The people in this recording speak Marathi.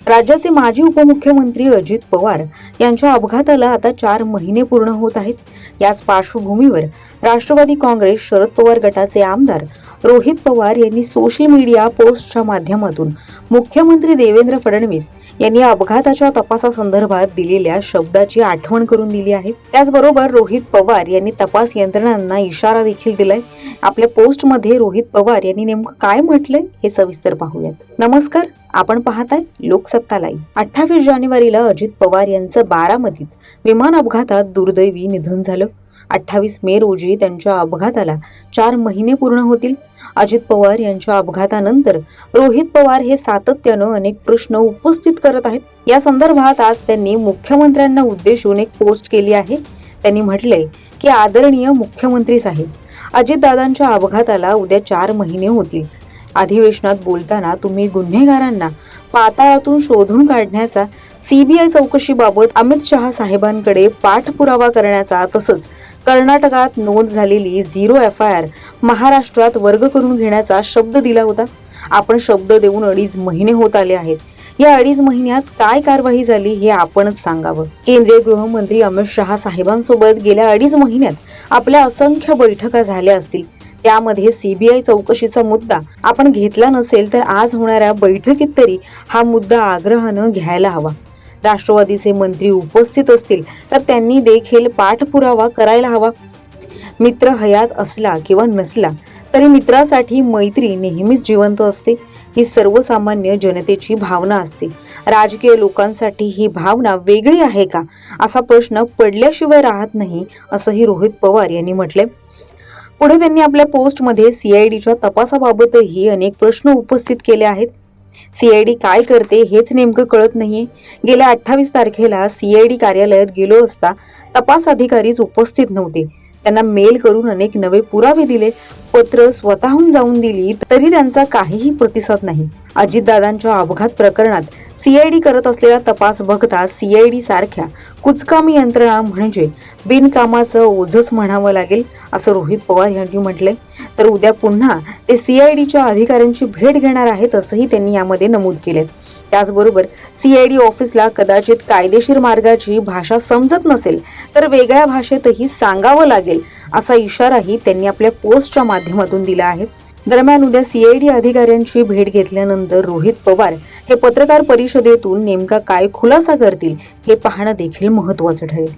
राज्याचे माजी उपमुख्यमंत्री अजित पवार यांच्या अपघाताला आता 4 महिने पूर्ण होत आहेत. याच पार्श्वभूमीवर राष्ट्रवादी काँग्रेस शरद पवार गटाचे आमदार रोहित पवार यांनी सोशल मीडिया पोस्टच्या माध्यमातून मुख्यमंत्री देवेंद्र फडणवीस यांनी अपघाताच्या तपासासंदर्भात दिलेल्या शब्दाची आठवण करून दिली आहे. त्याचबरोबर रोहित पवार यांनी तपास यंत्रणांना इशारा देखील दिलाय. आपल्या पोस्टमध्ये रोहित पवार यांनी नेमकं काय म्हटलंय हे सविस्तर पाहूयात. नमस्कार, आपण पाहताय लोकसत्ता लाईव्ह. 28 जानेवारीला अजित पवार यांचं बारामतीत विमान अपघातात दुर्दैवी निधन झालं. 28 मे रोजी त्यांच्या अपघाताला 4 महिने पूर्ण होतील. अजित पवार यांच्या अपघातानंतर रोहित पवार हे सातत्यानं अनेक प्रश्न उपस्थित करत आहेत. या संदर्भात आज त्यांनी मुख्यमंत्र्यांना उद्देशून एक पोस्ट केली आहे. त्यांनी म्हटलंय की आदरणीय मुख्यमंत्री साहेब, अजितदादांच्या अपघाताला उद्या 4 महिने होतील. अधिवेशनात बोलताना तुम्ही गुन्हेगारांना पाताळातून शोधून काढण्याचा, सीबीआय चौकशीबाबत अमित शहा साहेबांकडे पाठपुरावा करण्याचा, तसंच कर्नाटकात नोंद झालेली 0 FIR महाराष्ट्रात वर्ग करून घेण्याचा शब्द दिला होता. आपण शब्द देऊन 2.5 महिने होत आले आहेत. या 2.5 महिन्यात काय कारवाई झाली हे आपणच सांगावं. केंद्रीय गृहमंत्री अमित शहा साहेबांसोबत गेल्या 2.5 महिन्यात आपल्या असंख्य बैठका झाल्या असतील. त्यामध्ये सीबीआय चौकशीचा मुद्दा आपण घेतला नसेल तर आज होणाऱ्या बैठकीत तरी हा मुद्दा आग्रहानं घ्यायला हवा. राष्ट्रवादीचे मंत्री उपस्थित असतील तर त्यांनी देखील पाठपुरावा करायला हवा. मित्र हयात असला किंवा नसला तरी मित्रासाठी मैत्री नेहमीच जिवंत असते. ही सर्वसामान्य जनतेची भावना असते. राजकीय लोकांसाठी ही भावना वेगळी आहे का, असा प्रश्न पडल्याशिवाय राहत नाही, असंही रोहित पवार यांनी म्हटलंय. पुढे त्यांनी आपल्या पोस्टमध्ये सीआयडीच्या तपासाबाबतही अनेक प्रश्न उपस्थित केले आहेत. सीआयडी काय करते हेच नेमकं कळत नाहीये. गेल्या 28 तारखेला सीआयडी कार्यालयात गेलो असता तपास अधिकारीच उपस्थित नव्हते. त्यांना मेल करून अनेक नवे पुरावे दिले, पत्र स्वतःहून जाऊन दिली, तरी त्यांचा काहीही प्रतिसाद नाही. अजितदादांच्या अपघात प्रकरणात सीआयडी करत असलेला तपास बघता सीआयडी सारख्या कुचकामी यंत्रणा म्हणजे बिनकामाचं ओझच म्हणावं लागेल, असं रोहित पवार यांनी म्हटलंय. तर उद्या पुन्हा ते सीआयडीच्या अधिकाऱ्यांची भेट घेणार आहेत, असंही त्यांनी यामध्ये नमूद केलंय. त्याचबरोबर सीआयडी ऑफिसला कदाचित कायदेशीर मार्गाची भाषा समजत नसेल तर वेगळ्या भाषेतही सांगावं लागेल, असा इशाराही त्यांनी आपल्या पोस्टच्या माध्यमातून दिला आहे. दरम्यान उद्या सीआयडी अधिकाऱ्यांची भेट घेतल्यानंतर रोहित पवार हे पत्रकार परिषदेतून नेमका काय खुलासा करतील हे पाहणं देखील महत्त्वाचं ठरेल.